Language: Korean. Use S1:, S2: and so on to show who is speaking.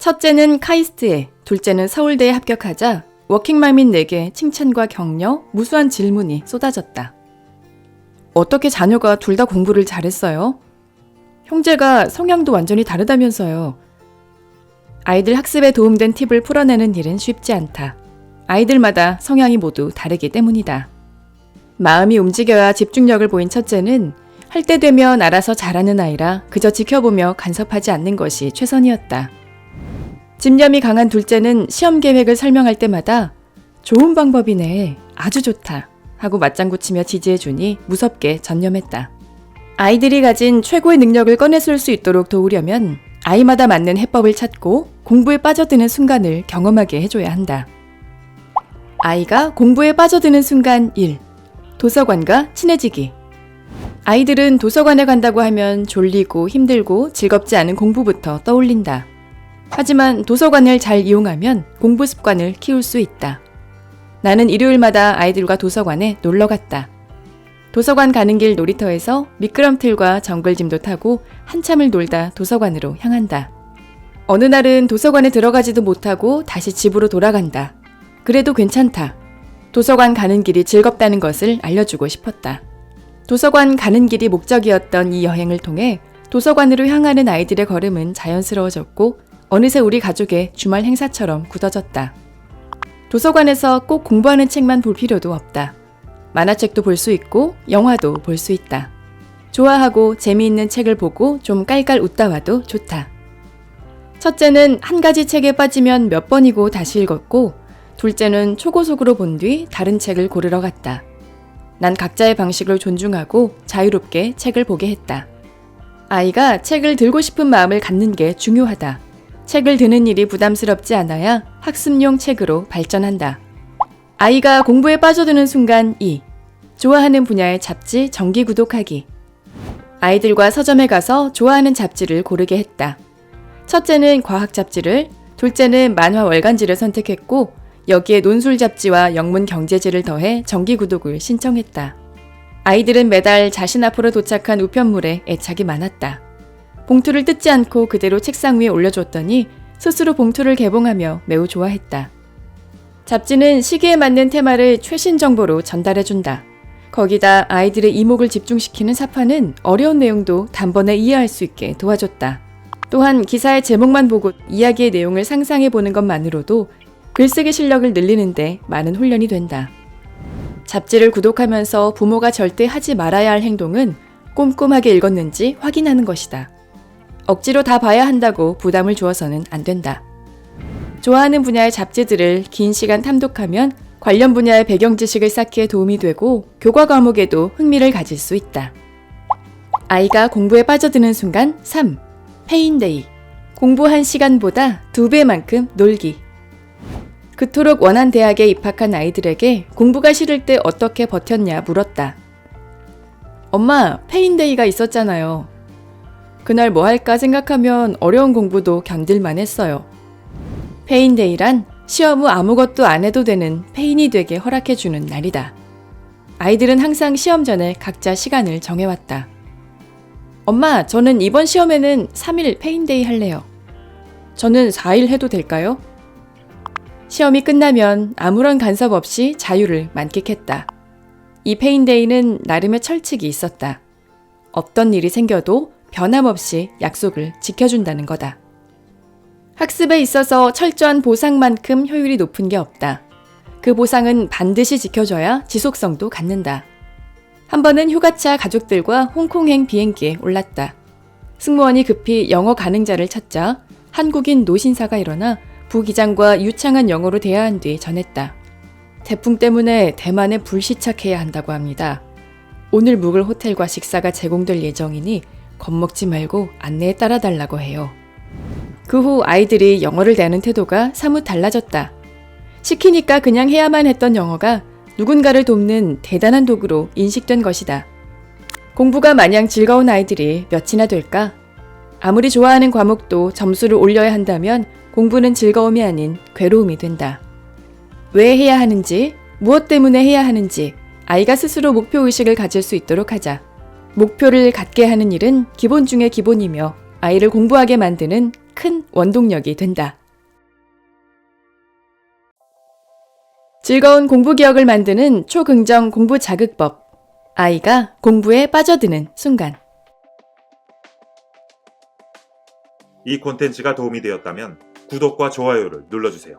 S1: 첫째는 카이스트에, 둘째는 서울대에 합격하자 워킹맘인 내게 칭찬과 격려, 무수한 질문이 쏟아졌다. 어떻게 자녀가 둘 다 공부를 잘했어요? 형제가 성향도 완전히 다르다면서요. 아이들 학습에 도움된 팁을 풀어내는 일은 쉽지 않다. 아이들마다 성향이 모두 다르기 때문이다. 마음이 움직여야 집중력을 보인 첫째는 할 때 되면 알아서 잘하는 아이라 그저 지켜보며 간섭하지 않는 것이 최선이었다. 집념이 강한 둘째는 시험 계획을 설명할 때마다 좋은 방법이네, 아주 좋다 하고 맞장구 치며 지지해주니 무섭게 전념했다. 아이들이 가진 최고의 능력을 꺼내쓸 수 있도록 도우려면 아이마다 맞는 해법을 찾고 공부에 빠져드는 순간을 경험하게 해줘야 한다. 아이가 공부에 빠져드는 순간 1. 도서관과 친해지기. 아이들은 도서관에 간다고 하면 졸리고 힘들고 즐겁지 않은 공부부터 떠올린다. 하지만 도서관을 잘 이용하면 공부 습관을 키울 수 있다. 나는 일요일마다 아이들과 도서관에 놀러 갔다. 도서관 가는 길 놀이터에서 미끄럼틀과 정글짐도 타고 한참을 놀다 도서관으로 향한다. 어느 날은 도서관에 들어가지도 못하고 다시 집으로 돌아간다. 그래도 괜찮다. 도서관 가는 길이 즐겁다는 것을 알려주고 싶었다. 도서관 가는 길이 목적이었던 이 여행을 통해 도서관으로 향하는 아이들의 걸음은 자연스러워졌고 어느새 우리 가족의 주말 행사처럼 굳어졌다. 도서관에서 꼭 공부하는 책만 볼 필요도 없다. 만화책도 볼 수 있고 영화도 볼 수 있다. 좋아하고 재미있는 책을 보고 좀 깔깔 웃다 와도 좋다. 첫째는 한 가지 책에 빠지면 몇 번이고 다시 읽었고 둘째는 초고속으로 본 뒤 다른 책을 고르러 갔다. 난 각자의 방식을 존중하고 자유롭게 책을 보게 했다. 아이가 책을 들고 싶은 마음을 갖는 게 중요하다. 책을 드는 일이 부담스럽지 않아야 학습용 책으로 발전한다. 아이가 공부에 빠져드는 순간 2. 좋아하는 분야의 잡지 정기 구독하기. 아이들과 서점에 가서 좋아하는 잡지를 고르게 했다. 첫째는 과학 잡지를, 둘째는 만화 월간지를 선택했고 여기에 논술 잡지와 영문 경제지를 더해 정기 구독을 신청했다. 아이들은 매달 자신 앞으로 도착한 우편물에 애착이 많았다. 봉투를 뜯지 않고 그대로 책상 위에 올려줬더니 스스로 봉투를 개봉하며 매우 좋아했다. 잡지는 시기에 맞는 테마를 최신 정보로 전달해준다. 거기다 아이들의 이목을 집중시키는 사파는 어려운 내용도 단번에 이해할 수 있게 도와줬다. 또한 기사의 제목만 보고 이야기의 내용을 상상해보는 것만으로도 글쓰기 실력을 늘리는데 많은 훈련이 된다. 잡지를 구독하면서 부모가 절대 하지 말아야 할 행동은 꼼꼼하게 읽었는지 확인하는 것이다. 억지로 다 봐야 한다고 부담을 주어서는 안 된다. 좋아하는 분야의 잡지들을 긴 시간 탐독하면 관련 분야의 배경 지식을 쌓기에 도움이 되고 교과 과목에도 흥미를 가질 수 있다. 아이가 공부에 빠져드는 순간 3. 페인데이. 공부한 시간보다 2배만큼 놀기. 그토록 원한 대학에 입학한 아이들에게 공부가 싫을 때 어떻게 버텼냐 물었다. 엄마, 페인데이가 있었잖아요. 그날 뭐 할까 생각하면 어려운 공부도 견딜만 했어요. 페인데이란 시험 후 아무것도 안 해도 되는 페인이 되게 허락해주는 날이다. 아이들은 항상 시험 전에 각자 시간을 정해왔다. 엄마, 저는 이번 시험에는 3일 페인데이 할래요. 저는 4일 해도 될까요? 시험이 끝나면 아무런 간섭 없이 자유를 만끽했다. 이 페인데이는 나름의 철칙이 있었다. 없던 일이 생겨도 변함없이 약속을 지켜준다는 거다. 학습에 있어서 철저한 보상만큼 효율이 높은 게 없다. 그 보상은 반드시 지켜줘야 지속성도 갖는다. 한 번은 휴가차 가족들과 홍콩행 비행기에 올랐다. 승무원이 급히 영어 가능자를 찾자 한국인 노신사가 일어나 부기장과 유창한 영어로 대화한 뒤 전했다. 태풍 때문에 대만에 불시착해야 한다고 합니다. 오늘 묵을 호텔과 식사가 제공될 예정이니 겁먹지 말고 안내에 따라달라고 해요. 그 후 아이들이 영어를 대하는 태도가 사뭇 달라졌다. 시키니까 그냥 해야만 했던 영어가 누군가를 돕는 대단한 도구로 인식된 것이다. 공부가 마냥 즐거운 아이들이 몇이나 될까? 아무리 좋아하는 과목도 점수를 올려야 한다면 공부는 즐거움이 아닌 괴로움이 된다. 왜 해야 하는지, 무엇 때문에 해야 하는지 아이가 스스로 목표의식을 가질 수 있도록 하자. 목표를 갖게 하는 일은 기본 중의 기본이며 아이를 공부하게 만드는 큰 원동력이 된다. 즐거운 공부 기억을 만드는 초긍정 공부 자극법. 아이가 공부에 빠져드는 순간.
S2: 이 콘텐츠가 도움이 되었다면 구독과 좋아요를 눌러주세요.